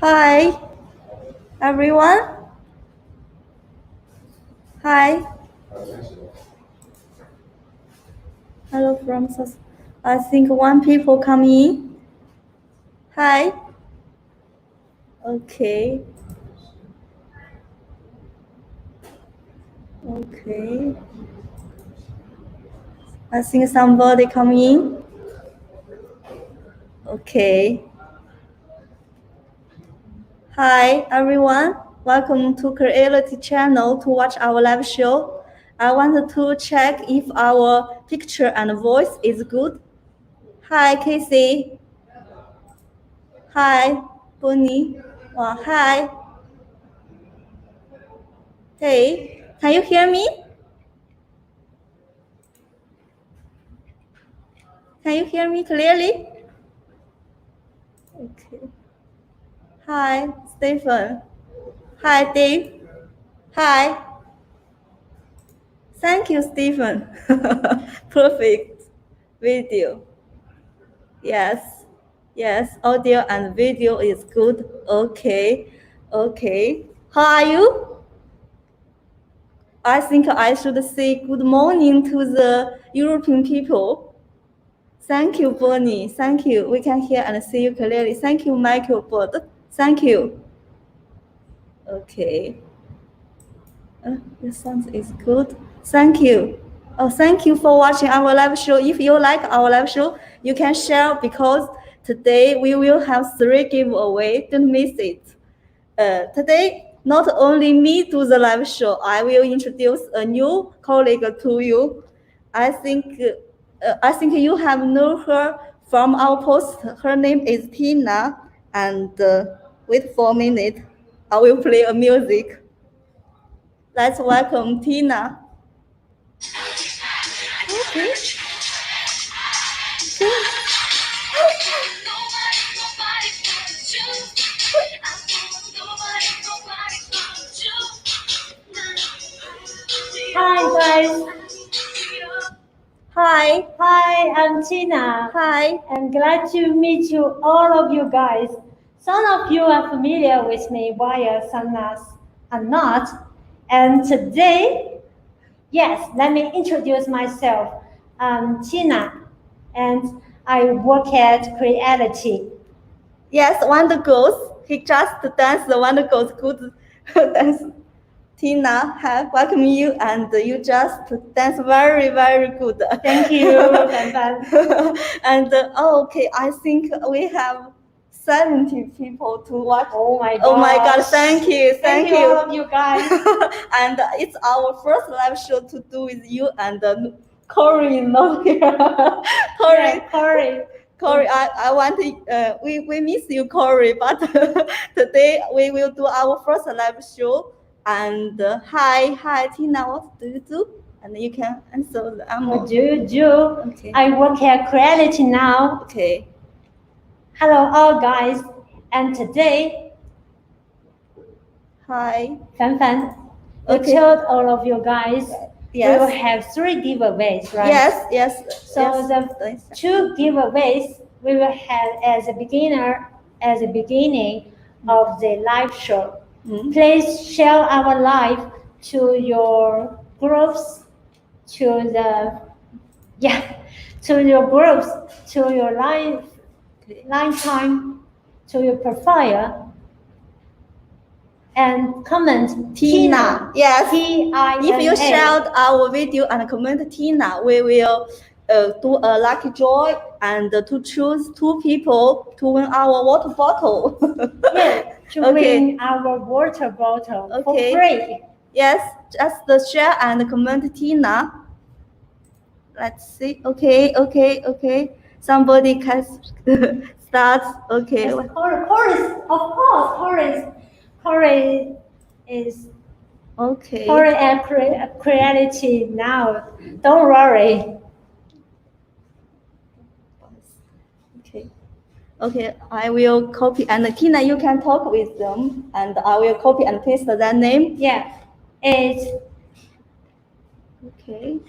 Hi, everyone. Hi. Hello from South. I think one people come in. Hi. Okay. Okay. I think somebody come in. Okay. Hi, everyone. Welcome to Creality channel to watch our live show. I wanted to check if our picture and voice is good. Hi, Casey. Hi, Bonnie. Hi. Hey, can you hear me? Can you hear me clearly? Okay. Hi, Stephen. Hi, Dave. Hi. Thank you, Stephen. Perfect video. Yes. Yes, audio and video is good. Okay. Okay. How are you? I think I should say good morning to the European people. Thank you, Bonnie. Thank you. We can hear and see you clearly. Thank you, Michael Bird. Thank you. Okay. The sound is good. Thank you. Oh, thank you for watching our live show. If you like our live show, you can share because today we will have 3 giveaway. Don't miss it. Today, not only me do the live show, I will introduce a new colleague to you. I think you have known her from our post. Her name is Tina, and wait for a minute. I will play a music. Let's welcome Tina. Okay. Hi guys. Hi. Hi, I'm Tina. Hi. I'm glad to meet you, all of you guys. Some of you are familiar with me while some are not. And today, yes, let me introduce myself. I'm Tina, and I work at Creality. Yes, Wonder Girls. He just danced the Wonder Girls good dance. Tina, hi, welcome you, and you just dance very, very good. Thank you, Fan. And okay, I think we have 70 people to watch. Oh my god. Oh my God, thank you, Thank you all of you guys. And it's our first live show to do with you, and Corey is not here. Corey. Yeah, Corey. Corey, I want to, we miss you, Corey, but today we will do our first live show. And hi, Tina, what do you do? And you can answer the What do you do? Okay. I work at Creality now. Okay. Hello, all guys. And today, Hi. Fan, we Okay. told all of you guys Yes. we will have 3 giveaways, right? Yes. So yes. the 2 giveaways we will have as a beginning of the live show. Please share our live to your groups, to your groups, to your live time, to your profile, and comment Tina. Yes. Tina. If you shared our video and comment Tina, we will do a lucky draw and to choose 2 people to win our water bottle. Yeah, to win our water bottle for free. Yes, just share and comment Tina. Let's see. Okay. Somebody can start. Okay. Yes, Corey is Okay. Corey at Creality now. Don't worry. Okay, I will copy, and Tina, you can talk with them, and I will copy and paste their name. Yeah, it's okay.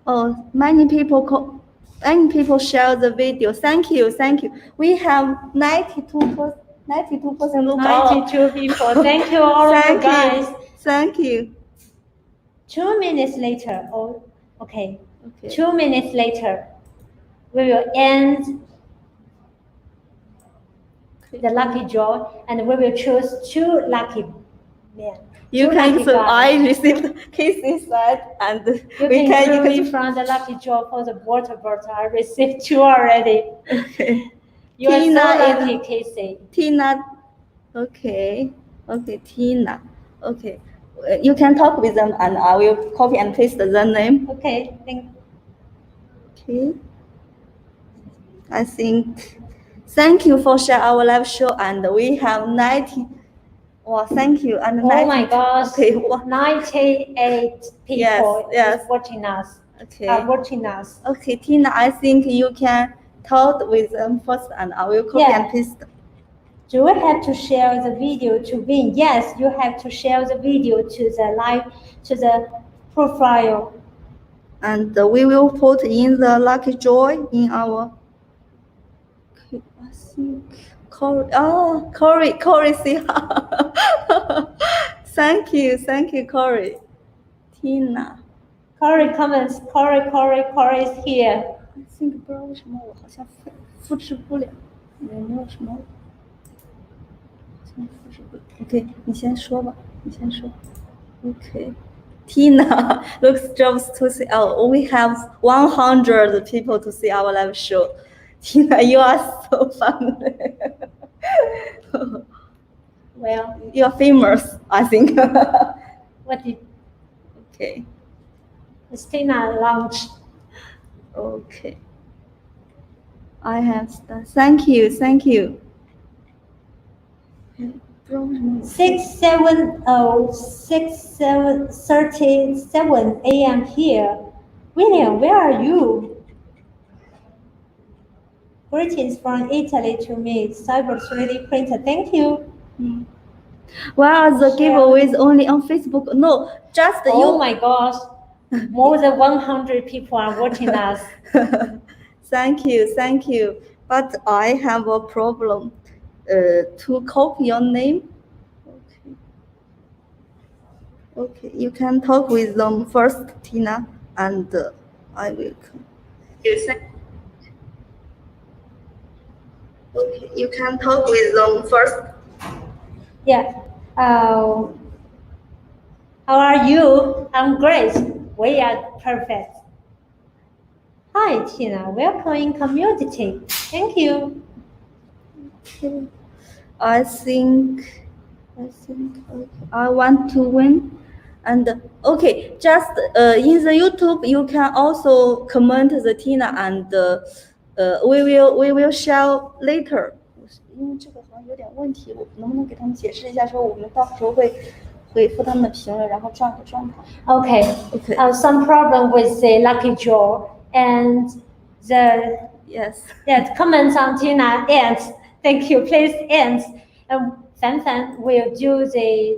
Oh, many people Many people share the video. Thank you, thank you. We have 92% look 92 people. Thank you all of you guys. Thank you. 2 minutes later, okay. Okay. 2 minutes later, we will end the lucky draw and we will choose 2 lucky men. You can, so I received case inside and you can from the lucky draw for the water bottle. I received 2 already. Okay. You are so lucky, Casey. Tina. Okay. Okay, Tina. Okay. You can talk with them and I will copy and paste the name. Okay. Okay. I think. Thank you for sharing our live show and we have 90. Well, thank you. And oh my gosh. Okay. 98 people yes. watching us. Okay. Watching us. Okay, Tina, I think you can talk with them first and I will copy and paste. Do we have to share the video to win? Yes, you have to share the video to the profile. And we will put in the lucky draw in our. Okay, I think Corey. Oh, Corey, see. Thank you, Corey. Tina. Corey comments. Corey is here. I think 不知道为什么我好像复制不了，有没有什么？Okay, 你先说吧，你先说。Okay. Tina looks jobs to see. Oh, we have 100 people to see our live show. Tina, you are so funny. Well, you are famous, I think. What did? Okay. It's Tina launch. Okay. I have done. Thank you. 6:37 a.m. here. William, where are you? Greetings from Italy to me. Cyber 3D printer. Thank you. Well, the giveaway is only on Facebook. No, just you. Oh my gosh. More than 100 people are watching us. Thank you. But I have a problem. To copy your name. Okay, you can talk with them first, Tina, and I will come. Okay, you can talk with them first. Yeah. How are you? I'm great. We are perfect. Hi, Tina. Welcome in community. Thank you. Okay. I think I want to win. And okay, just in the YouTube, you can also comment the Tina and we will share later. 因为这个好像有点问题，我能不能给他们解释一下，说我们到时候会回复他们的评论，然后转个状态。Okay. Some problem with the lucky draw and the comments on Tina ends. Thank you. Please ends. Fan will do the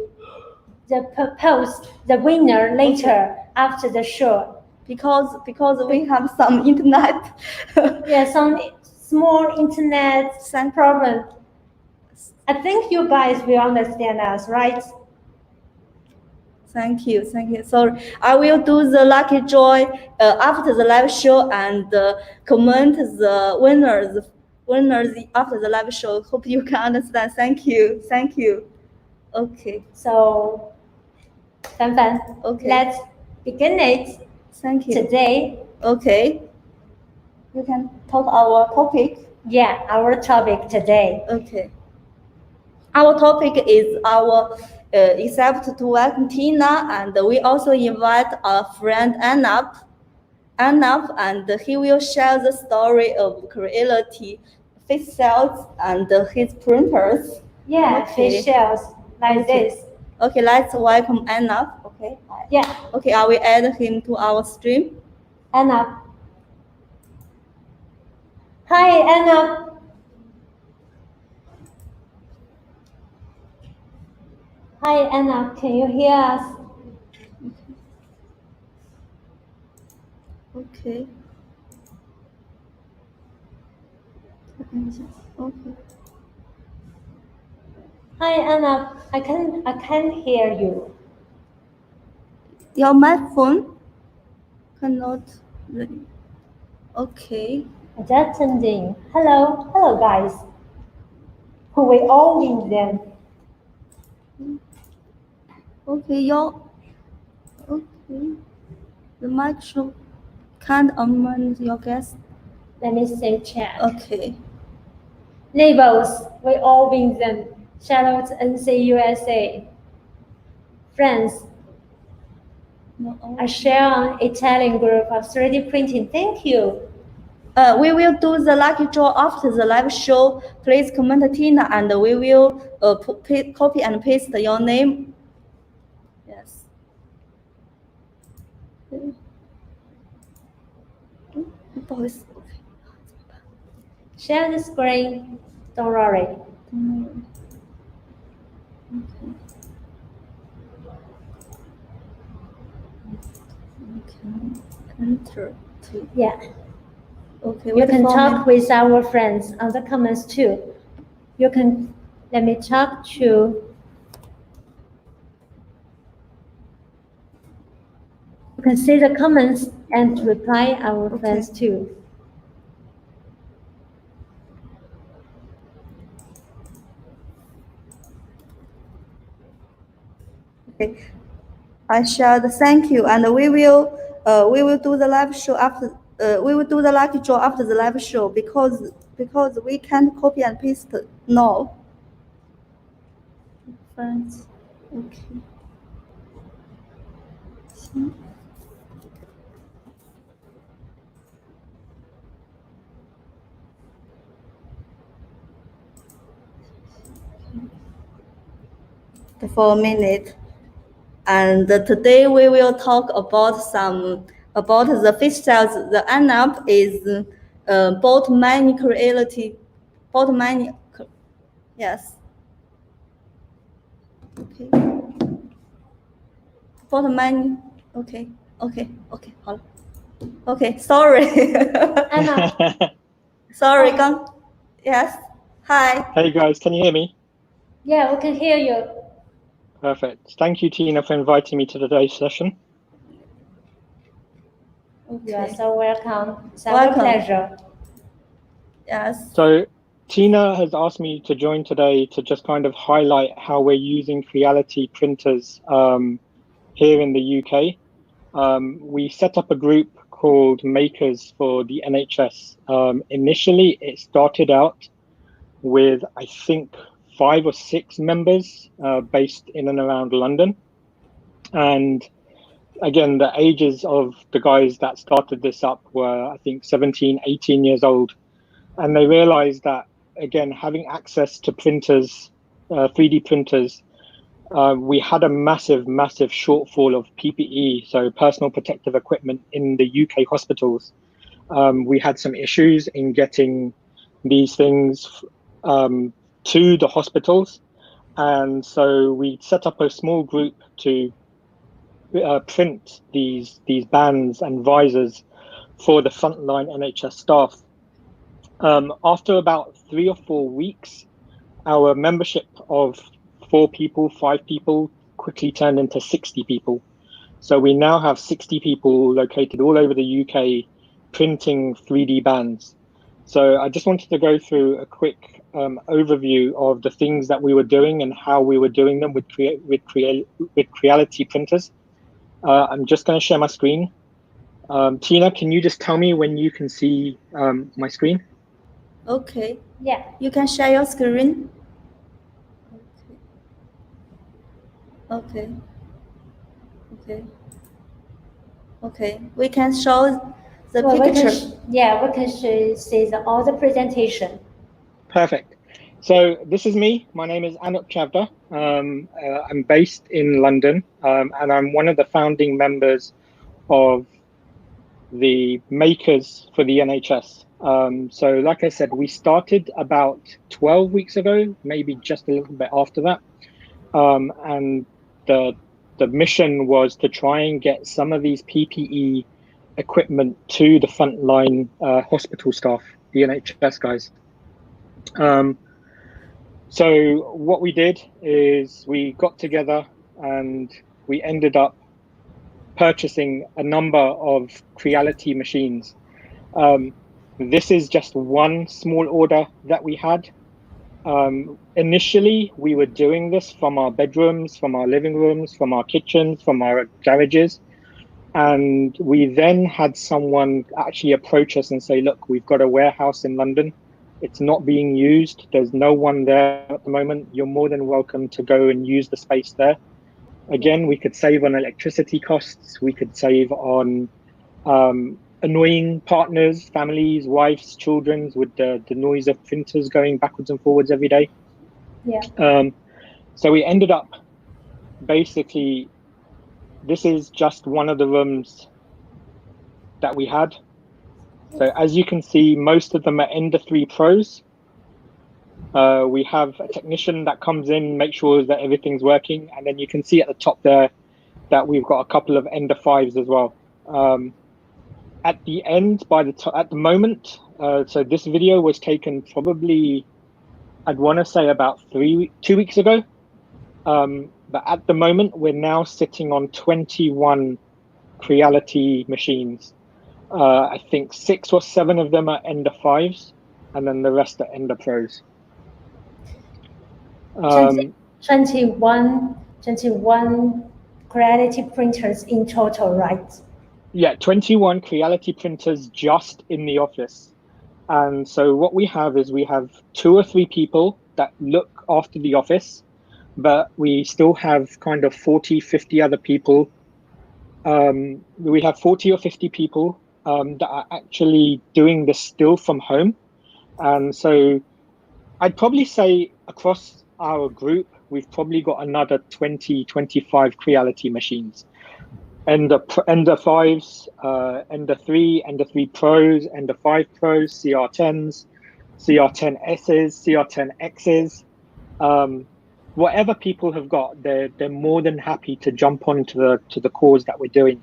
propose the winner later after the show. Because we have some internet. Some small internet problem. I think you guys will understand us, right? Thank you. Sorry, I will do the lucky draw after the live show and comment the winners after the live show. Hope you can understand. Thank you. Okay. So, Fan. Okay. Let's begin it. Thank you. Today. Okay. You can talk our topic. Yeah, our topic today. Okay. Our topic is our accept to welcome Tina, and we also invite our friend Anna, and he will share the story of Creality, face shells, and his printers. Yeah, face shells like this. Okay, let's welcome Anna. Okay. Yeah. Okay, I will add him to our stream. Anna. Hi, Anna. Hi, Anna. Can you hear us? Okay. Okay. Hi Anna, I can hear you. Your microphone cannot. Okay. Attending. Hello guys. We all in them. Okay. Okay. The microphone can't unmute your guest. Let me say chat. Okay. Neighbors, we all win them. Shout out NC USA. Friends, No, I share an Italian group of 3D printing. Thank you. We will do the lucky draw after the live show. Please comment Tina, and we will copy and paste your name. Yes. Okay. 不好意思。 Share the screen. Don't worry. Enter. Yeah. Okay. You can talk with our friends on the comments too. You can let me talk to. You can see the comments and reply our friends too. Okay. I share the thank you, and we will do the live show after. We will do the lucky draw after the live show because we can't copy and paste now. Friends. Okay. For a minute, and today we will talk about the fish styles. The lineup is both many creality, both many. Yes. Okay. Both many. Okay. Okay. Okay. 好了。Okay. Sorry. Anna. Sorry. Yes. Hi. Hey guys, can you hear me? Yeah, we can hear you. Perfect. Thank you, Tina, for inviting me to today's session. Okay. You are so welcome. It's our pleasure. Yes. So Tina has asked me to join today to just kind of highlight how we're using Creality printers here in the UK. We set up a group called Makers for the NHS. Initially, it started out with, I think, 5 or 6 members based in and around London. And again, the ages of the guys that started this up were, I think, 17, 18 years old. And they realized that, again, having access to printers, 3D printers, we had a massive shortfall of PPE, so personal protective equipment in the UK hospitals. We had some issues in getting these things to the hospitals. And so we set up a small group to print these bands and visors for the frontline NHS staff. After about 3 or 4 weeks, our membership of 4 people, 5 people quickly turned into 60 people. So we now have 60 people located all over the UK printing 3D bands. So I just wanted to go through a quick overview of the things that we were doing and how we were doing them with Creality printers. I'm just going to share my screen. Tina, can you just tell me when you can see my screen? Okay. Yeah. You can share your screen. Okay. Okay. Okay. We can show the picture. We can see all the presentation. Perfect. So this is me. My name is Anup Chavda. I'm based in London, and I'm one of the founding members of the Makers for the NHS. So like I said, we started about 12 weeks ago, maybe just a little bit after that. And the mission was to try and get some of these PPE equipment to the frontline hospital staff, the NHS guys. So what we did is we got together and we ended up purchasing a number of Creality machines. This is just one small order that we had. Initially, we were doing this from our bedrooms, from our living rooms, from our kitchens, from our garages. And we then had someone actually approach us and say, look, we've got a warehouse in London. It's not being used. There's no one there at the moment. You're more than welcome to go and use the space there. Again, we could save on electricity costs. We could save on annoying partners, families, wives, children with the noise of printers going backwards and forwards every day. Yeah. So we ended up basically, this is just one of the rooms that we had. So as you can see, most of them are Ender 3 Pros. We have a technician that comes in, make sure that everything's working. And then you can see at the top there that we've got a couple of Ender 5s as well. At the end, at the moment, so this video was taken probably, I'd want to say about 2 weeks ago. But at the moment, we're now sitting on 21 Creality machines. I think 6 or 7 of them are Ender 5s, and then the rest are Ender Pros. 21 Creality printers in total, right? Yeah, 21 Creality printers just in the office. And so what we have is we have 2 or 3 people that look after the office, but we still have kind of 40, 50 other people. We have 40 or 50 people that are actually doing this still from home. And so I'd probably say across our group, we've probably got another 20, 25 Creality machines. Ender 5s, Ender 3, Ender 3 Pros, Ender 5 Pros, CR10s, CR10Ss, CR10Xs. Whatever people have got, they're more than happy to jump onto the cause that we're doing.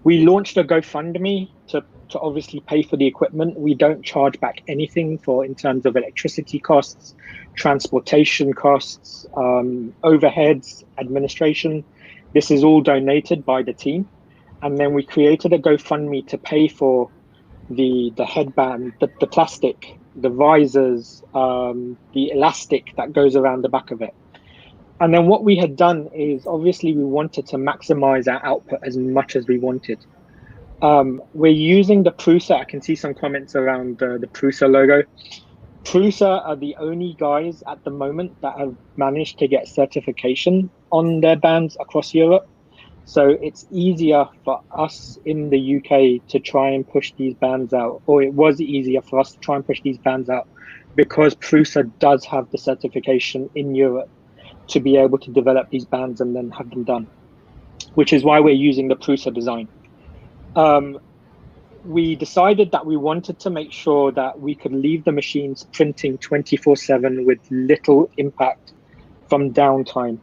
We launched a GoFundMe to obviously pay for the equipment. We don't charge back anything in terms of electricity costs, transportation costs, overheads, administration. This is all donated by the team. And then we created a GoFundMe to pay for the headband, the plastic, the visors, the elastic that goes around the back of it. And then what we had done is obviously we wanted to maximize our output as much as we wanted. We're using the Prusa. I can see some comments around the Prusa logo. Prusa are the only guys at the moment that have managed to get certification on their bands across Europe. So it's easier for us in the UK to try and push these bands out, or it was easier for us to try and push these bands out because Prusa does have the certification in Europe to be able to develop these bands and then have them done, which is why we're using the Prusa design. We decided that we wanted to make sure that we could leave the machines printing 24/7 with little impact from downtime.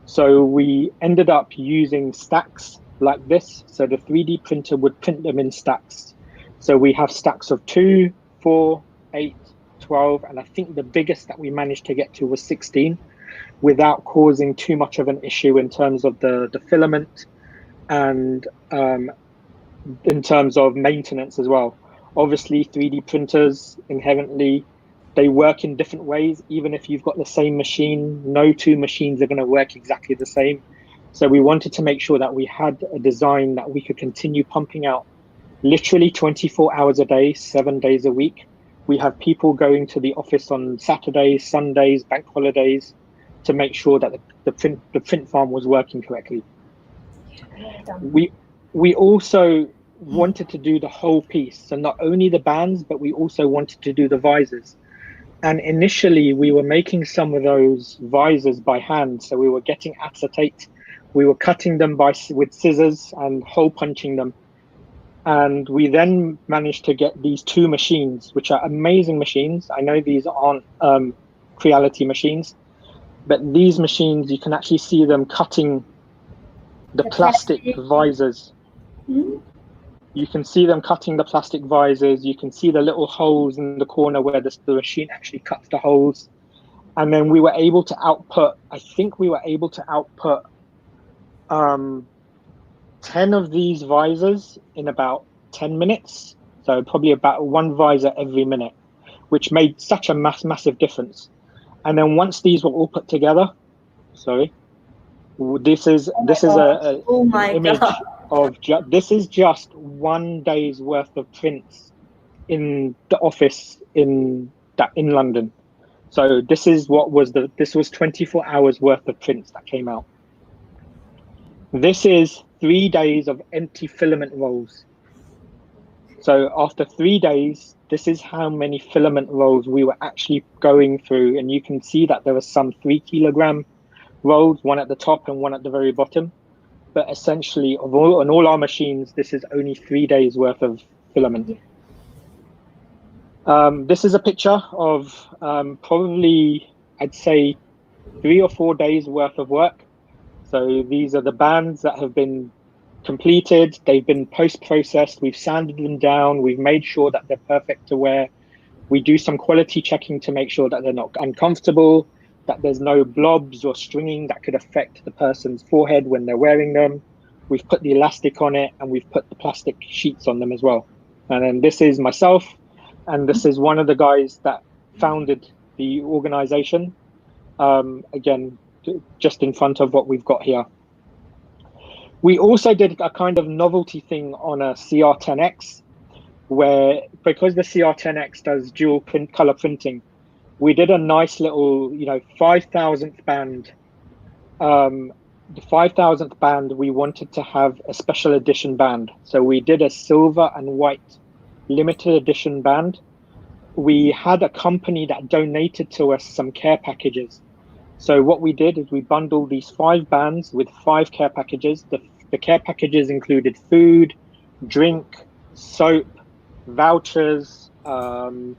So we ended up using stacks like this. So the 3D printer would print them in stacks. So we have stacks of 2, 4, 8, 12, and I think the biggest that we managed to get to was 16 without causing too much of an issue in terms of the filament and in terms of maintenance as well. Obviously, 3D printers inherently, they work in different ways. Even if you've got the same machine, no 2 machines are going to work exactly the same. So we wanted to make sure that we had a design that we could continue pumping out literally 24 hours a day, 7 days a week. We have people going to the office on Saturdays, Sundays, bank holidays to make sure that the print farm was working correctly. We also wanted to do the whole piece. So not only the bands, but we also wanted to do the visors. And initially we were making some of those visors by hand. So we were getting acetate, we were cutting them with scissors and hole punching them. And we then managed to get these 2 machines, which are amazing machines. I know these aren't Creality machines, but these machines, you can actually see them cutting the plastic visors. You can see them cutting the plastic visors. You can see the little holes in the corner where the machine actually cuts the holes. And then we were able to output, I think we were able to output 10 of these visors in about 10 minutes. So probably about one visor every minute, which made such a massive difference. And then once these were all put together, sorry, this is Oh an my image God. of this is just one day's worth of prints in the office in London. So this was 24 hours worth of prints that came out. This is 3 days of empty filament rolls. So after 3 days, this is how many filament rolls we were actually going through. And you can see that there were some 3 kilogram rolls, one at the top and one at the very bottom. But essentially, on all our machines, this is only 3 days worth of filament. This is a picture of probably, I'd say, 3 or 4 days worth of work. So these are the bands that have been completed. They've been post-processed. We've sanded them down. We've made sure that they're perfect to wear. We do some quality checking to make sure that they're not uncomfortable, that there's no blobs or stringing that could affect the person's forehead when they're wearing them. We've put the elastic on it, and we've put the plastic sheets on them as well. And then this is myself, and this is one of the guys that founded the organization. Again, just in front of what we've got here. We also did a kind of novelty thing on a CR10X, where because the CR10X does dual print color printing, we did a nice little, 5,000th band. The 5,000th band, we wanted to have a special edition band. So we did a silver and white limited edition band. We had a company that donated to us some care packages. So what we did is we bundled these 5 bands with 5 care packages. The care packages included food, drink, soap, vouchers, hand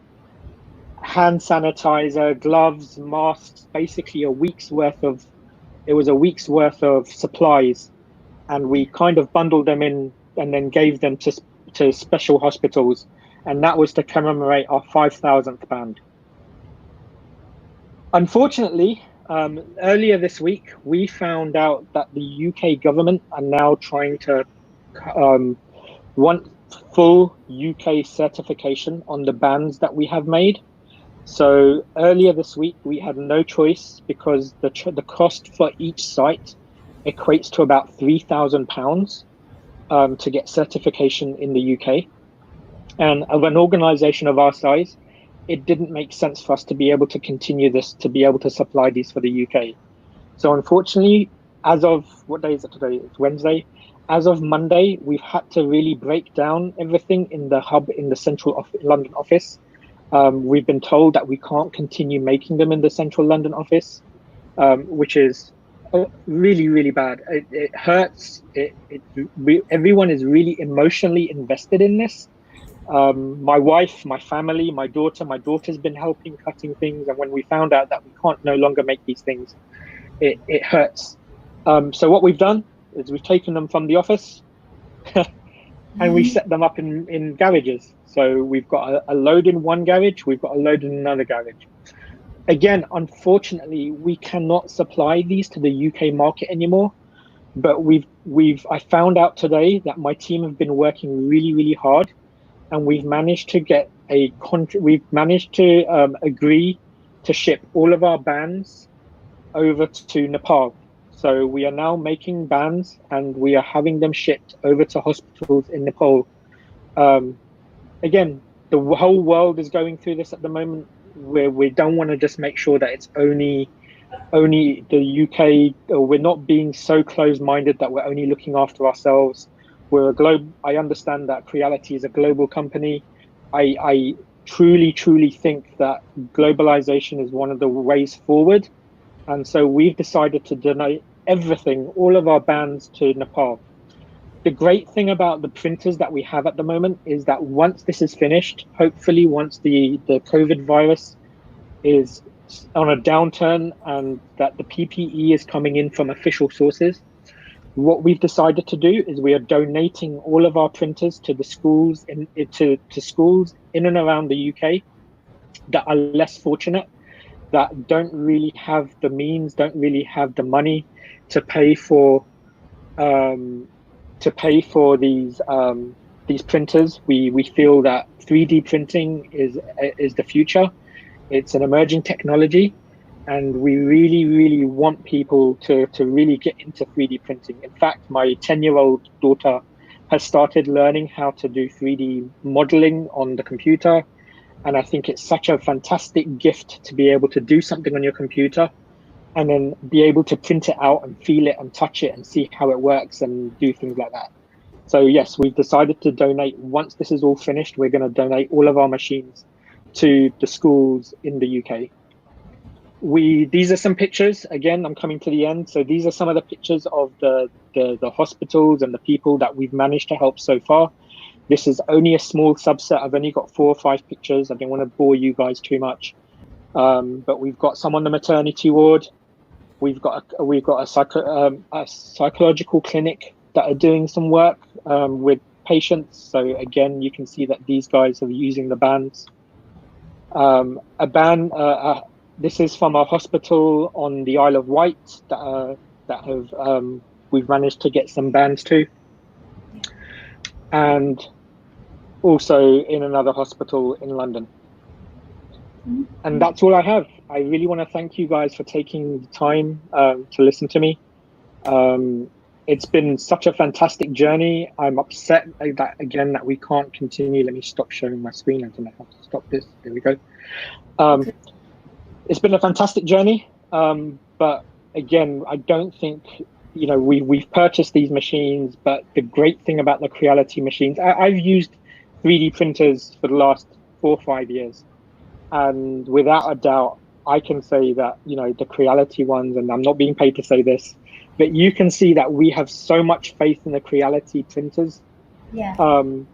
sanitizer, gloves, masks, basically a week's worth of supplies. And we kind of bundled them in and then gave them to special hospitals. And that was to commemorate our 5,000th band. Unfortunately, earlier this week, we found out that the UK government are now trying to want full UK certification on the bands that we have made. So earlier this week, we had no choice because the cost for each site equates to about £3,000 to get certification in the UK. And of an organization of our size, it didn't make sense for us to be able to continue this, to be able to supply these for the UK. So unfortunately, as of, what day is it today? It's Wednesday. As of Monday, we've had to really break down everything in the hub in the central London office. We've been told that we can't continue making them in the central London office, which is really, really bad. It hurts. Everyone is really emotionally invested in this. My wife, my family, my daughter's been helping cutting things. And when we found out that we can't no longer make these things, it hurts. So what we've done is we've taken them from the office and we set them up in garages. So we've got a load in one garage, we've got a load in another garage. Again, unfortunately, we cannot supply these to the UK market anymore. But I found out today that my team have been working really, really hard, and we've managed to get agree to ship all of our bands over to Nepal. So we are now making bands and we are having them shipped over to hospitals in Nepal. Again, the whole world is going through this at the moment, where we don't want to just make sure that it's only the UK, or we're not being so close-minded that we're only looking after ourselves. We're a globe. I understand that Creality is a global company. I truly think that globalization is one of the ways forward. And so we've decided to donate everything, all of our bands, to Nepal. The great thing about the printers that we have at the moment is that once this is finished, hopefully once the COVID virus is on a downturn and that the PPE is coming in from official sources, What we've decided to do is we are donating all of our printers to the schools to schools in and around the UK that are less fortunate, that don't really have the means, don't really have the money to pay for um, these printers. We feel that 3D printing is the future. It's an emerging technology, and we really want people to really get into 3D printing. In fact, my 10-year-old daughter has started learning how to do 3D modeling on the computer. And I think it's such a fantastic gift to be able to do something on your computer and then be able to print it out and feel it and touch it and see how it works and do things like that. So yes, we've decided to donate. Once this is all finished, we're going to donate all of our machines to the schools in the UK. These are some pictures. Again, I'm coming to the end. So these are some of the pictures of the hospitals and the people that we've managed to help so far. This is only a small subset. I've only got 4 or 5 pictures. I don't want to bore you guys too much. But we've got some on the maternity ward. We've got a psychological clinic that are doing some work with patients. So again, you can see that these guys are using the bands. This is from a hospital on the Isle of Wight we've managed to get some bands to, and also in another hospital in London. And that's all I have. I really want to thank you guys for taking the time to listen to me. It's been such a fantastic journey. I'm upset that we can't continue. Let me stop sharing my screen. I don't know how to stop this. There we go. It's been a fantastic journey. But again, I don't think, we've purchased these machines, but the great thing about the Creality machines, I've used 3D printers for the last 4 or 5 years. And without a doubt, I can say that, the Creality ones, and I'm not being paid to say this, but you can see that we have so much faith in the Creality printers. Yeah.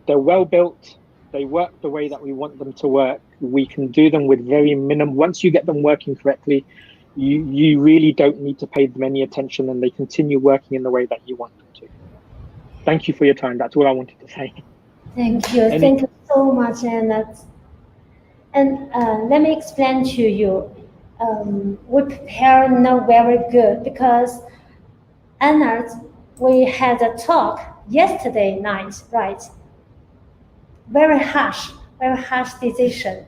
They're well built. They work the way that we want them to work. We can do them with very minimum. Once you get them working correctly, you really don't need to pay them any attention, and they continue working in the way that you want them to. Thank you for your time. That's all I wanted to say. Thank you. Thank you so much, And let me explain to you. We prepare now very good because Anna, we had a talk yesterday night, right? Very harsh decision.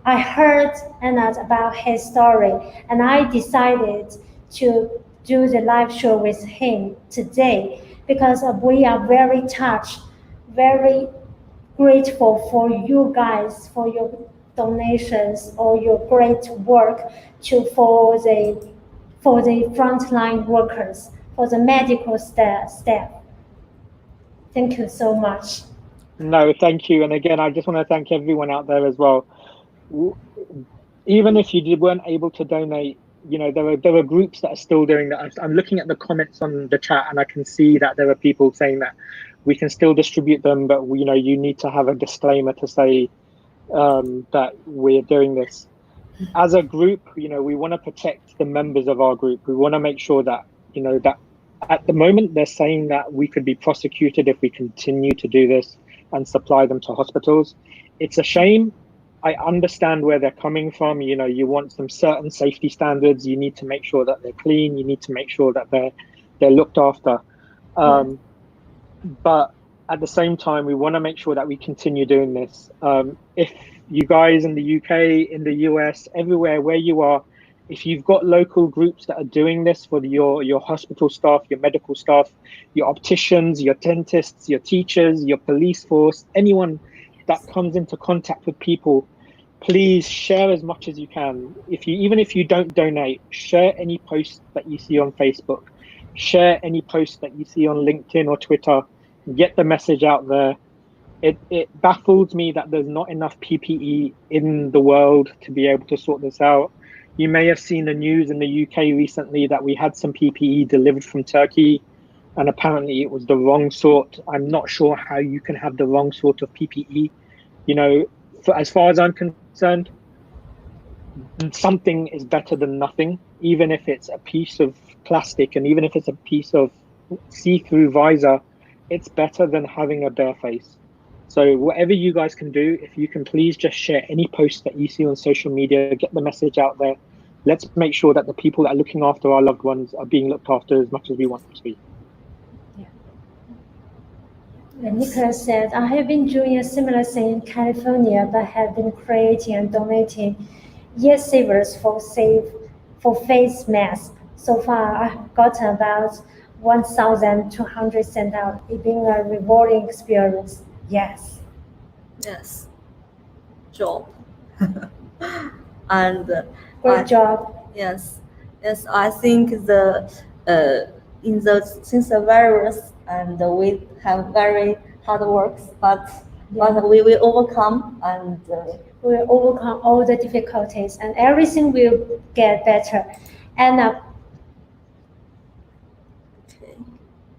I heard Anna about his story, and I decided to do the live show with him today because we are very touched, very grateful for you guys, for your donations or your great work for the frontline workers, for the medical staff. Thank you so much. No, thank you. And again, I just want to thank everyone out there as well. Even if you weren't able to donate, there are groups that are still doing that. I'm looking at the comments on the chat, and I can see that there are people saying that we can still distribute them, but you need to have a disclaimer to say that we're doing this. As a group, we want to protect the members of our group. We want to make sure that, that at the moment they're saying that we could be prosecuted if we continue to do this and supply them to hospitals. It's a shame. I understand where they're coming from. You want some certain safety standards. You need to make sure that they're clean. You need to make sure that they're looked after. But at the same time, we want to make sure that we continue doing this. If you guys in the UK, in the US, everywhere where you are, if you've got local groups that are doing this for your hospital staff, your medical staff, your opticians, your dentists, your teachers, your police force, anyone that comes into contact with people, please share as much as you can. Even if you don't donate, share any posts that you see on Facebook, share any posts that you see on LinkedIn or Twitter. Get the message out there. It baffles me that there's not enough PPE in the world to be able to sort this out. You may have seen the news in the UK recently that we had some PPE delivered from Turkey, and apparently it was the wrong sort. I'm not sure how you can have the wrong sort of PPE. As far as I'm concerned, something is better than nothing, even if it's a piece of plastic and even if it's a piece of see-through visor, it's better than having a bare face. So whatever you guys can do, if you can please just share any post that you see on social media, get the message out there. Let's make sure that the people that are looking after our loved ones are being looked after as much as we want them to be. And Nicholas said, I have been doing a similar thing in California, but have been creating and donating ear savers for face masks. So far, I've gotten about 1,200 sent out. It's been a rewarding experience. Yes. Yes. Job. And Great job. Yes. Yes, I think since the virus and we have very hard works, but we will overcome and we will overcome all the difficulties and everything will get better. And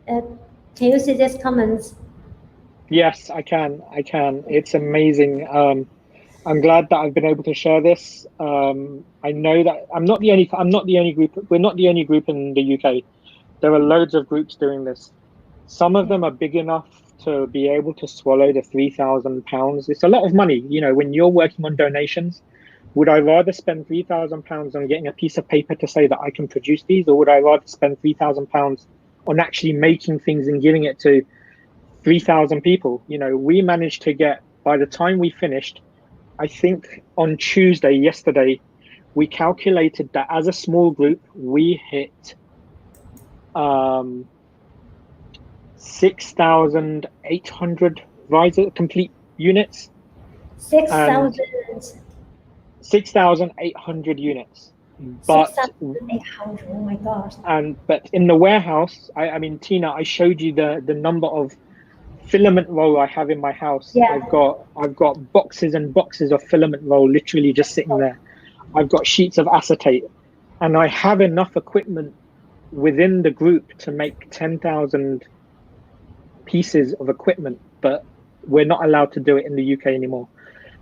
can you see these comments? Yes, I can. It's amazing. I'm glad that I've been able to share this. I know that I'm not the only group. We're not the only group in the UK. There are loads of groups doing this. Some of them are big enough to be able to swallow the £3,000. It's a lot of money, when you're working on donations. Would I rather spend £3,000 on getting a piece of paper to say that I can produce these, or would I rather spend £3,000 on actually making things and giving it to 3,000 people? We managed to get, by the time we finished, I think on Tuesday, yesterday, we calculated that as a small group, we hit 6,800 visor complete units. 6,800 units. But 6,800, oh my gosh. But in the warehouse, I mean, Tina, I showed you the number of filament roll I have in my house. Yeah. I've got boxes and boxes of filament roll literally just sitting there. I've got sheets of acetate, and I have enough equipment within the group to make 10,000 pieces of equipment, but we're not allowed to do it in the UK anymore.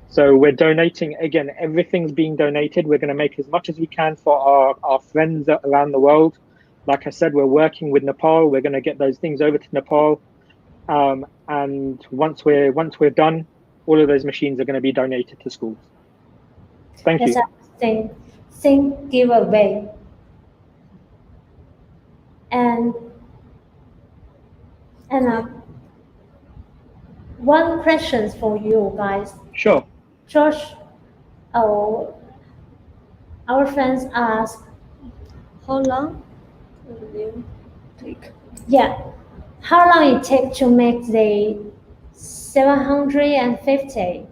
So we're donating, again, everything's being donated. We're going to make as much as we can for our friends around the world. Like I said, we're working with Nepal. We're going to get those things over to Nepal. And once we're done, all of those machines are going to be donated to schools. Thank you. Think giveaway. And one question for you guys. Sure. Josh, our friends ask, how long will you take? Yeah, how long it take to make the 750?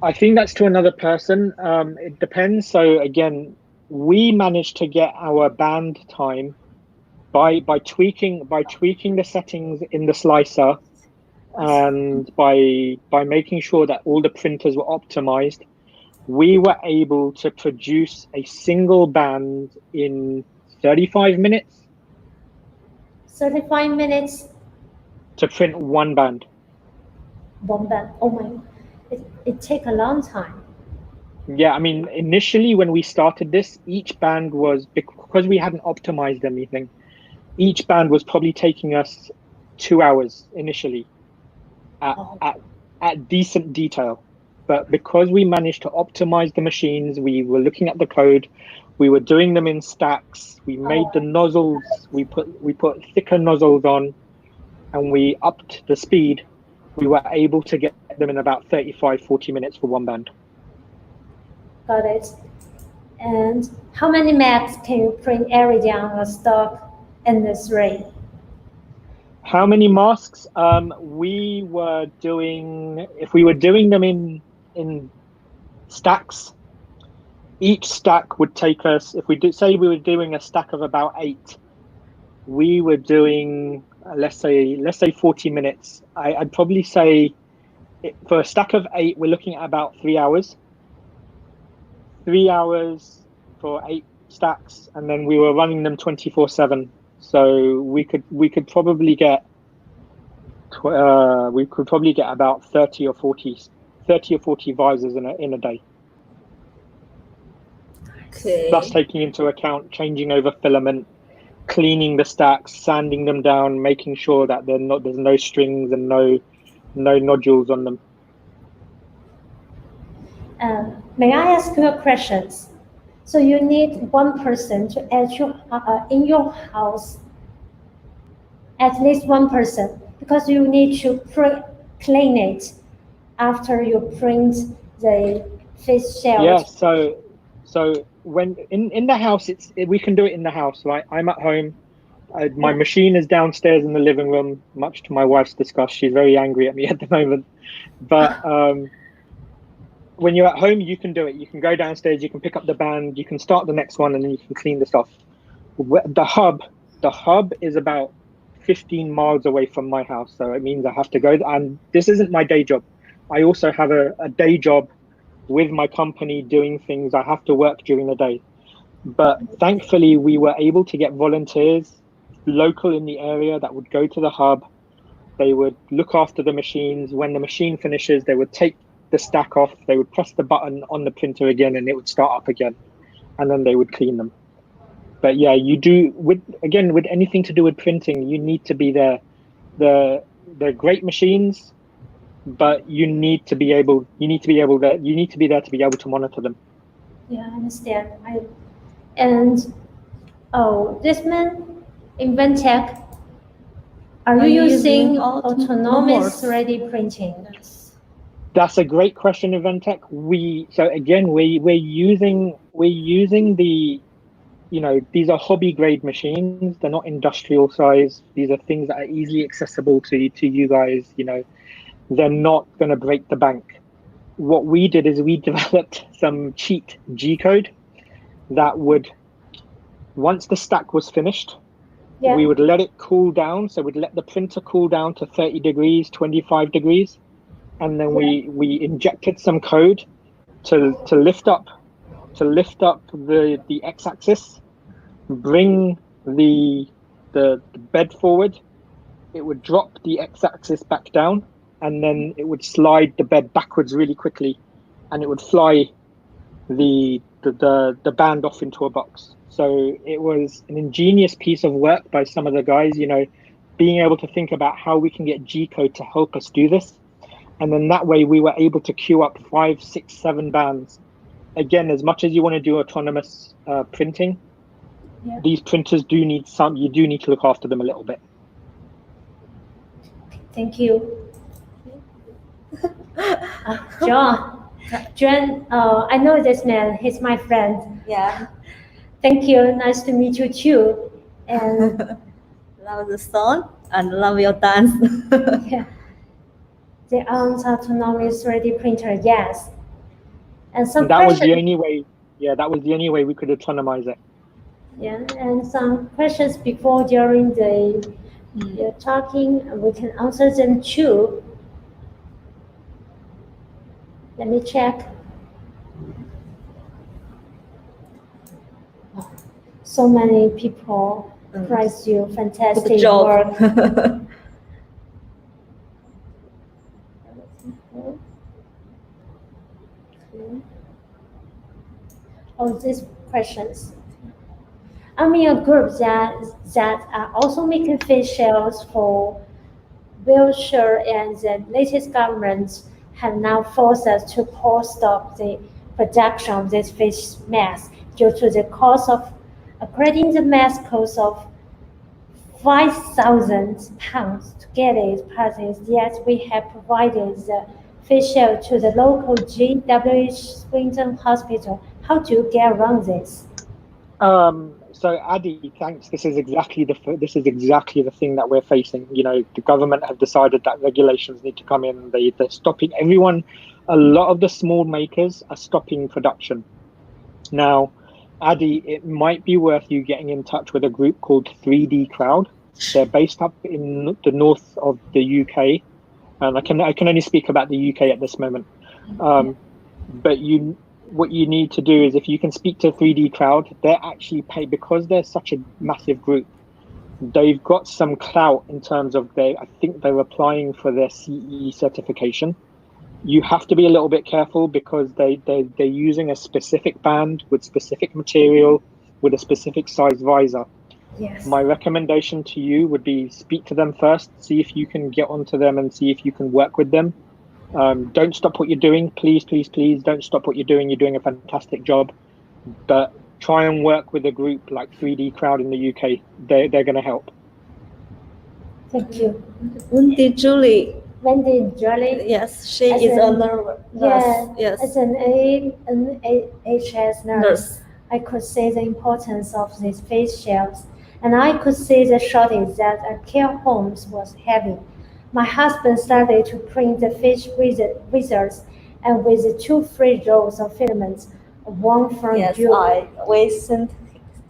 I think that's to another person. It depends. So again, we managed to get our band time by tweaking the settings in the slicer, and by making sure that all the printers were optimized. We were able to produce a single band in 35 minutes. 35 minutes to print one band. One band. Oh my! It take a long time. Yeah, I mean, initially when we started this, each band was, because we hadn't optimized anything, each band was probably taking us 2 hours initially at decent detail. But because we managed to optimize the machines, we were looking at the code, we were doing them in stacks, we made the nozzles, we put thicker nozzles on, and we upped the speed, we were able to get them in about 35-40 minutes for one band. Got it. And how many masks can you print every day on a stock in this rate? How many masks? We were doing, if we were doing them in stacks, each stack would take us, if we say we were doing a stack of about 8, we were doing, let's say 40 minutes. I'd probably say for a stack of 8, we're looking at about 3 hours. 3 hours for 8 stacks, and then we were running them 24/7. So we could probably get about 30 or 40 visors in a day. Okay. Plus taking into account changing over filament, cleaning the stacks, sanding them down, making sure that there's no strings and no nodules on them. May I ask you a question? So you need one person to add in your house, at least one person, because you need to clean it after you print the fish shell. Yeah, so when in the house, we can do it in the house, right? I'm at home. My machine is downstairs in the living room, much to my wife's disgust. She's very angry at me at the moment. But when you're at home, you can do it. You can go downstairs, you can pick up the band, you can start the next one, and then you can clean this off. The hub is about 15 miles away from my house, so it means I have to go. And this isn't my day job. I also have a day job with my company doing things. I have to work during the day. But thankfully, we were able to get volunteers local in the area that would go to the hub. They would look after the machines. When the machine finishes, they would take the stack off. They would press the button on the printer again, and it would start up again. And then they would clean them. But yeah, you do with anything to do with printing, you need to be there. They're great machines, but you need to be there to be able to monitor them. Yeah, I understand. This man in Ventec, are you using autonomous 3D printing? Yes. That's a great question, Eventech. We're using the, these are hobby grade machines. They're not industrial size. These are things that are easily accessible to you guys. They're not going to break the bank. What we did is we developed some cheat G code that would, once the stack was finished, we would let it cool down. So we'd let the printer cool down to 30 degrees, 25 degrees. And then we injected some code to lift up the x-axis, bring the bed forward. It would drop the x-axis back down, and then it would slide the bed backwards really quickly, and it would fly the band off into a box. So it was an ingenious piece of work by some of the guys, being able to think about how we can get G code to help us do this. And then that way we were able to queue up 5, 6, 7 bands. Again, as much as you want to do autonomous printing, these printers you do need to look after them a little bit. Thank you. John, I know this man, he's my friend. Yeah. Thank you, nice to meet you too. And love the song and love your dance. yeah. The autonomous 3D printer, yes. And that was the only way. Yeah, that was the only way we could autonomize it. Yeah, and some questions before during the talking, we can answer them too. Let me check. So many people praise you, fantastic Good job. work. Oh, these questions. I'm in a group that are also making fish shells for wheelchair, and the latest government have now forced us to stop the production of this fish mask due to the cost of creating the mask cost of 5,000 pounds to get it processed. Yet we have provided the fish shell to the local GWH Swinton Hospital. How do you get around this? So Adi, thanks. This is exactly the thing that we're facing. The government have decided that regulations need to come in. They're stopping everyone. A lot of the small makers are stopping production. Now, Adi, it might be worth you getting in touch with a group called 3D Crowd. They're based up in the north of the UK, and I can only speak about the UK at this moment. But what you need to do is, if you can speak to 3D Crowd, they're actually paid, because they're such a massive group. They've got some clout in terms of I think they're applying for their CE certification. You have to be a little bit careful because they're using a specific band with specific material with a specific size visor. Yes. My recommendation to you would be speak to them first, see if you can get onto them and see if you can work with them. Don't stop what you're doing. Please, please, please don't stop what you're doing. You're doing a fantastic job. But try and work with a group like 3D Crowd in the UK. They're going to help. Thank you. Wendy Julie. Wendy Jolly. Yes, she As is a an- nurse. Yeah, Yes. as an NHS nurse, Nurse. I could see the importance of these face shields, and I could see the shortage that care homes was having. My husband started to print the face wizards, and with the 2 free rolls of filaments, one from Yes, you, we sent.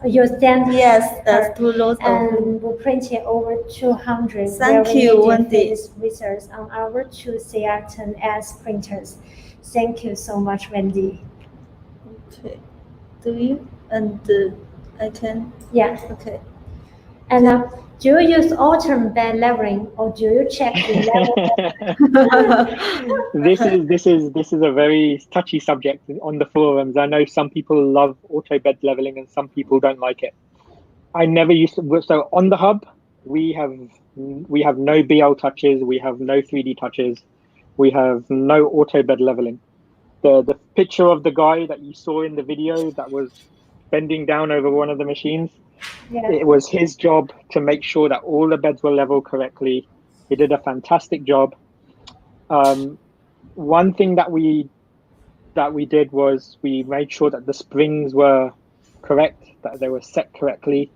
you sent Yes, her, that's 2 lots of. and we printed over 200 Thank very you, needed Wendy. face wizards on our 2 CR10S printers. Thank you so much, Wendy. Okay. Do you? And I can. Yeah. Okay. And do you use autumn bed leveling, or do you check the level? This is a very touchy subject on the forums. I know some people love auto bed leveling and some people don't like it. I never used to. So on the hub, we have no BL touches, we have no 3D touches, we have no auto bed leveling. The picture of the guy that you saw in the video that was bending down over one of the machines, Yeah. it was his job to make sure that all the beds were level correctly. He did a fantastic job. One thing that we did was we made sure that the springs were correct, that they were set correctly.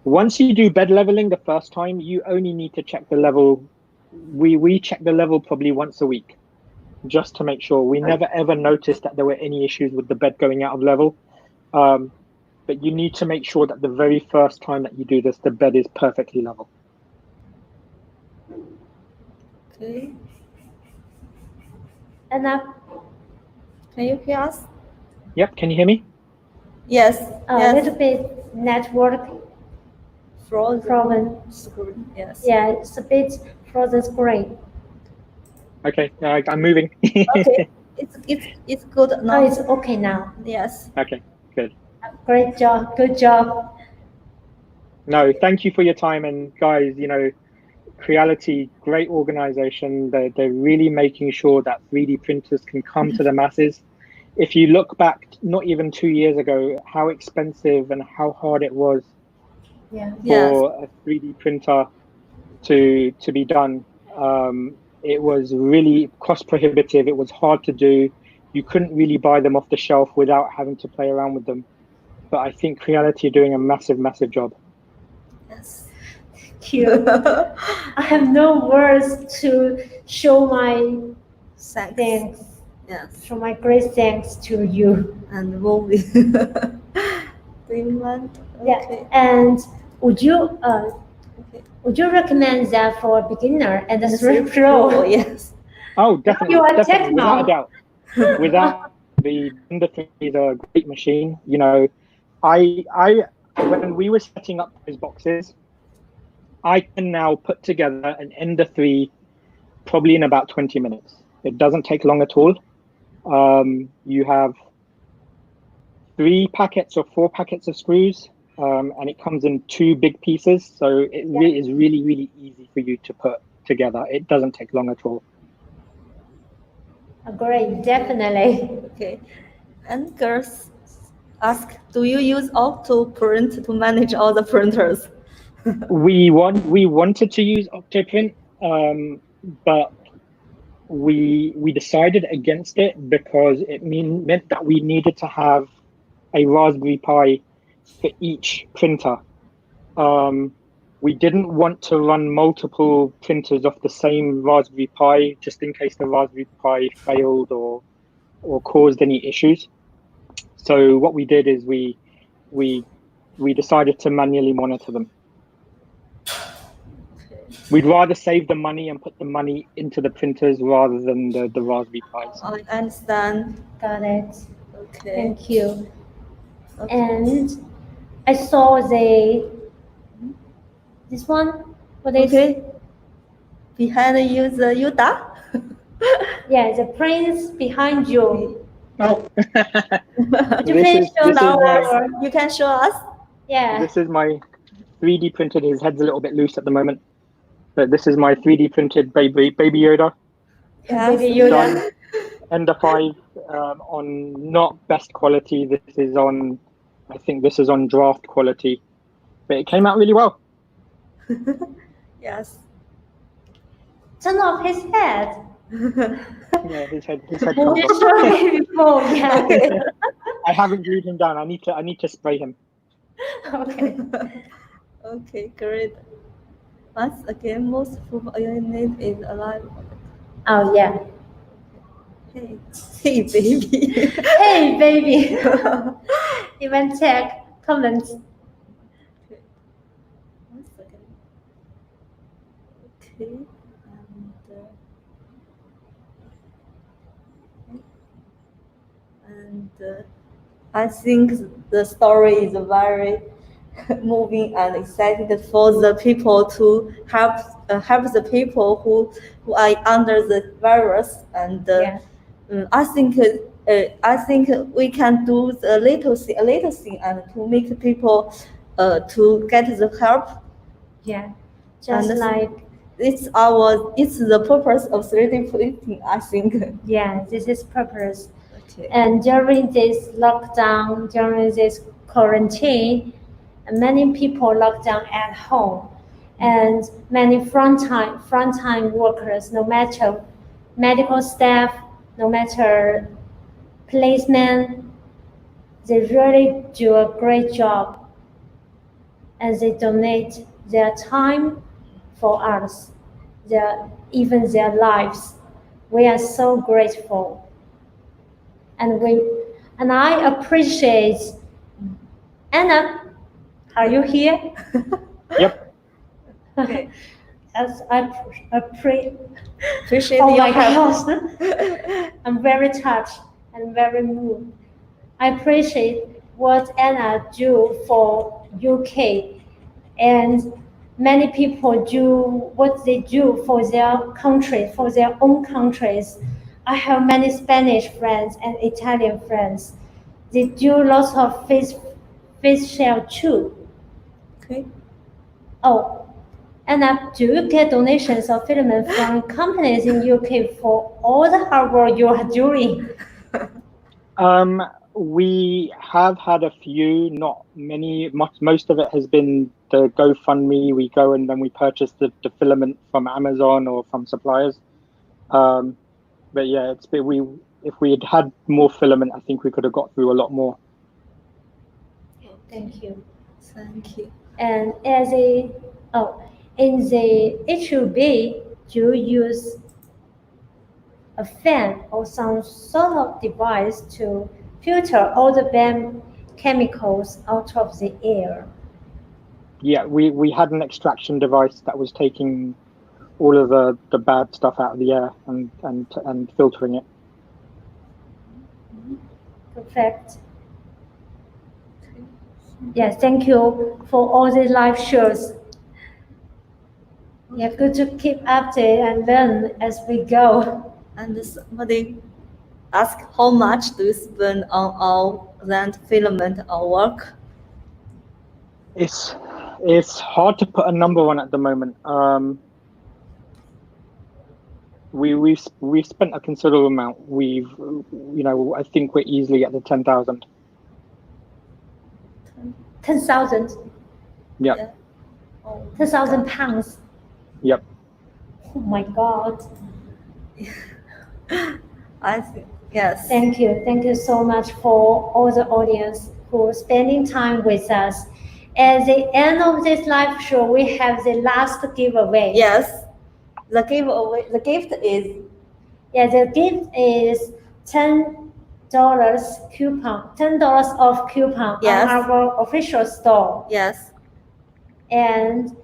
Once you do bed leveling the first time, you only need to check the level. We check the level probably once a week, just to make sure. We never ever noticed that there were any issues with the bed going out of level. But you need to make sure that the very first time that you do this, the bed is perfectly level. Okay. And Can you hear us? Yep, can you hear me? Yes. a Yes. little bit network Frozen problem. screen. Yes. Yeah, it's a bit frozen screen. Okay, I'm moving. Okay. It's good Oh, now. it's okay now. Yes. Okay, good. Great job. Good job. No, thank you for your time. And guys, Creality, great organization. They're really making sure that 3D printers can come to the masses. If you look back, not even 2 years ago, how expensive and how hard it was Yeah. for a 3D printer to be done. It was really cost prohibitive. It was hard to do. You couldn't really buy them off the shelf without having to play around with them. But I think Creality are doing a massive, massive job. Yes. Thank you. I have no words to show my thanks, Yes. show my great thanks to you. And movie. Do you want? Yeah. Okay. And would you Okay. would you recommend that for a beginner and a Yes, 3 Pro? yes. Oh, definitely, You are definitely, without a techno. doubt. Without the Blender 3 is a great machine. I when we were setting up those boxes, I can now put together an Ender 3 probably in about 20 minutes. It doesn't take long at all. You have 3 packets or 4 packets of screws, and it comes in 2 big pieces. So it is really, really easy for you to put together. It doesn't take long at all. Great, definitely. Okay. And girls ask, do you use Octoprint to manage all the printers? We wanted to use Octoprint, but we decided against it because it meant that we needed to have a Raspberry Pi for each printer. We didn't want to run multiple printers off the same Raspberry Pi just in case the Raspberry Pi failed or caused any issues. So what we did is we decided to manually monitor them. We'd rather save the money and put the money into the printers rather than the Raspberry Pis. I understand. Got it. Okay. Thank you. Okay. And I saw this one. What is? Okay. Behind you, the Yuda. Yeah, the prince behind you. Oh. Would you please show this is now? my You can show us. Yeah. this is my 3D printed. His head's a little bit loose at the moment, but this is my 3D printed baby Yoda. Yes. Baby Yoda. Done Ender 5 on not best quality. This is on, I think this is on draft quality, but it came out really well. Yes. Turn off his head. Yeah, his head You comes off. showed me before, yeah. I haven't glued him down. I need to spray him. Okay. Okay, great. Once again, most proof unit is alive. Oh yeah. Hey, hey, baby. Hey baby. Even check comments. One second. Okay, and I think the story is very moving and exciting for the people to help the people who are under the virus, and Yeah. I think we can do a little thing and to make people to get the help. Yeah. Just And like it's the purpose of 3D printing, I think. yeah, this is purpose. Okay. And during this lockdown, during this quarantine, many people locked down at home, and many frontline workers, no matter medical staff, no matter policemen, they really do a great job, and they donate their time for us, even their lives. We are so grateful. And I appreciate Anna. Are you here? Yep. Okay. As Appreciate oh your my help. gosh, I'm very touched and very moved. I appreciate what Anna do for UK, and many people do what they do for their country, for their own countries. I have many Spanish friends and Italian friends. They do lots of face shell too. Okay. Oh, and do you get donations of filament from companies in UK for all the hard work you are doing? We have had a few, not many. Most of it has been the GoFundMe. We go and then we purchase the filament from Amazon or from suppliers. But yeah, if we had had more filament, I think we could have got through a lot more. Thank you. Thank you. And in the HUB, do you use a fan or some sort of device to filter all the bad chemicals out of the air? Yeah, we had an extraction device that was taking all of the bad stuff out of the air and filtering it. Perfect. Yes, thank you for all the live shows. Yeah, good to keep updated and learn as we go. And somebody asked how much do you spend on all that filament or work? It's hard to put a number on at the moment. We've spent a considerable amount. I think we're easily at the 10,000. 10,000. Yep. Yeah. Oh, 10,000 pounds. Yep. Oh my God. I think yes. Thank you so much for all the audience who are spending time with us. At the end of this live show, we have the last giveaway. Yes. The gift is the gift is $10 coupon, $10 off coupon Yes. on our official store. yes. And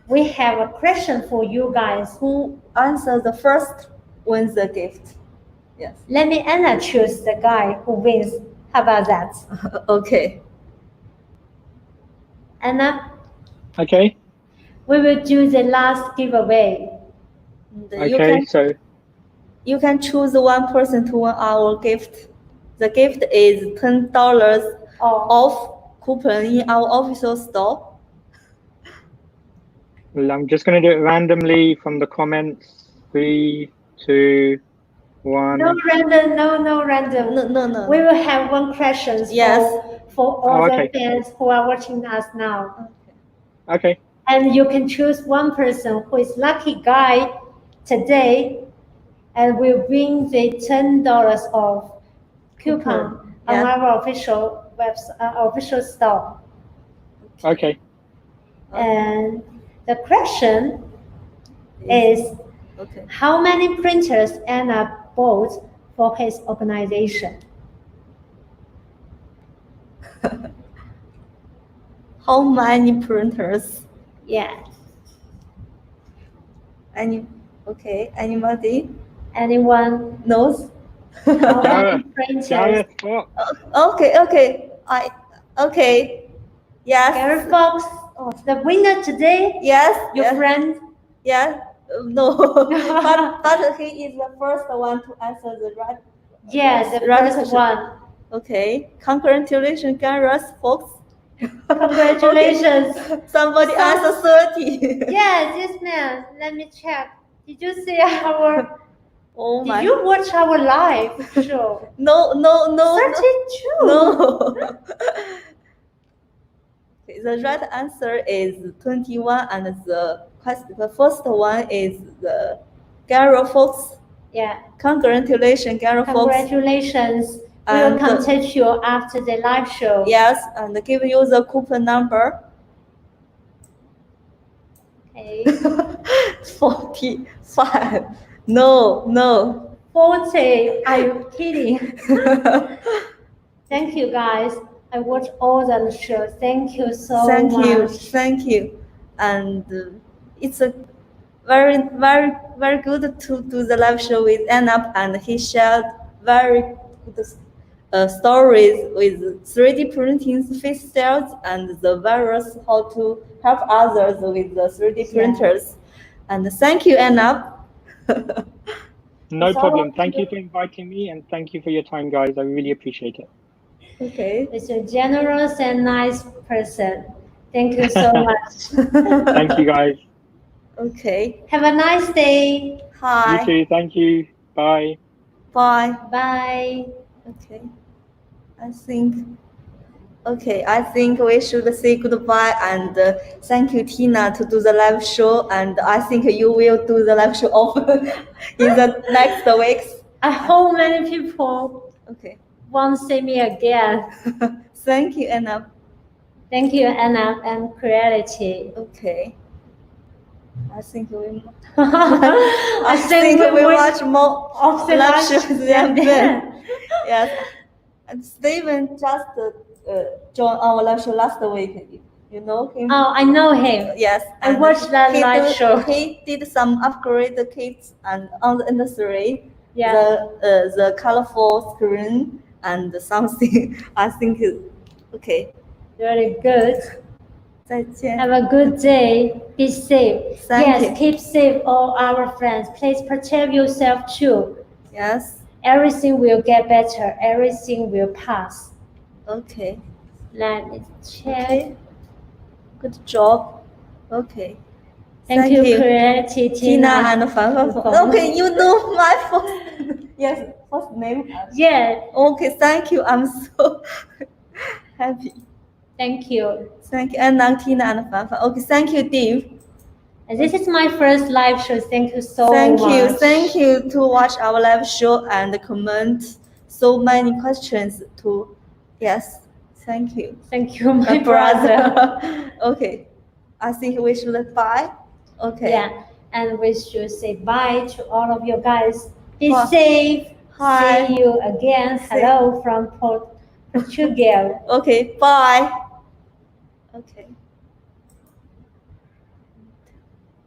we have a question for you guys. Who answers the first wins the gift. Yes. Let me Anna choose the guy who wins. How about that? Okay. Anna, Okay. we will do the last giveaway. Okay. So You can choose one person to win our gift. The gift is $10 Oh, off coupon in our official store. Well, I'm just going to do it randomly from the comments. 3, 2, 1. No random, no random. No. We will have one question Yes. for all Oh, the okay. fans who are watching us now. Okay. And you can choose one person who is lucky guy today and will bring the $10 off coupon on Yeah. our official official store. Okay. And the question is, Okay. how many printers Anna bought for his organization? How many printers? Yeah. Anybody Anyone knows? how many Gareth. printers? Gareth Fox. Okay. Yes. Gareth Fox, Oh, the winner today, yes. your yes. friend. Yeah. No. but he is the first one to answer the right. Yes, the right first question. one. Okay. Congratulations, Gareth Fox. Congratulations. Okay. Somebody answer 30. Yes, yes, man. Let me check. Did you see our? Oh my. Did you watch our live show? No. 32. No. Okay, the right answer is 21, and the first one is the Gary Fox. Yeah. Congratulations, Gary Fox. Congratulations. We will And contact you after the live show. yes, and give you the coupon number. Okay. 45. No. 40. Are you kidding? Thank you, guys. I watched all the shows. Thank you so much. Thank you. And it's a very good to do the live show with Anna, and he shared very good stories with 3D printing face styles and the various how to help others with the 3D printers. And thank you, Anna. No problem. Thank you for inviting me, and thank you for your time, guys. I really appreciate it. Okay. It's a generous and nice person. Thank you so much. Thank you, guys. Okay. Have a nice day. Hi. You too. Thank you. Bye. Bye. Bye. Okay. I think we should say goodbye, and thank you, Tina, to do the live show, and I think you will do the live show often in the next weeks. I hope many people won't see me again. Thank you, Anna. Thank you, Anna and Creality. Okay. I think we we watch more of the live shows than Ben. Ben. Yes. And Steven just joined our live show last week. You know him? Oh, I know him. Yes. I watched that live show. He did some upgrade kits and on the industry. Yeah. The colorful screen and something. I think okay. Very good. 再见. Have a good day. Be safe. Thank you. Keep safe, all our friends. Please protect yourself too. Yes. Everything will get better. Everything will pass. Okay. Let me check. Okay. Good job. Okay. Thank you, Creality, Tina and Fan. Okay, you know my first name. Yeah. Okay, thank you. I'm so happy. Thank you. Thank you, and now Tina and Fan. Okay, thank you, Dave. And this is my first live show. Thank you so much. Thank you to watch our live show and comment so many questions to. Yes, thank you. Thank you, my brother. Okay, I think we should bye. Okay. Yeah, and we should say bye to all of you guys. Be safe. Hi. See you again. Hello from Portugal. Okay, bye. Okay.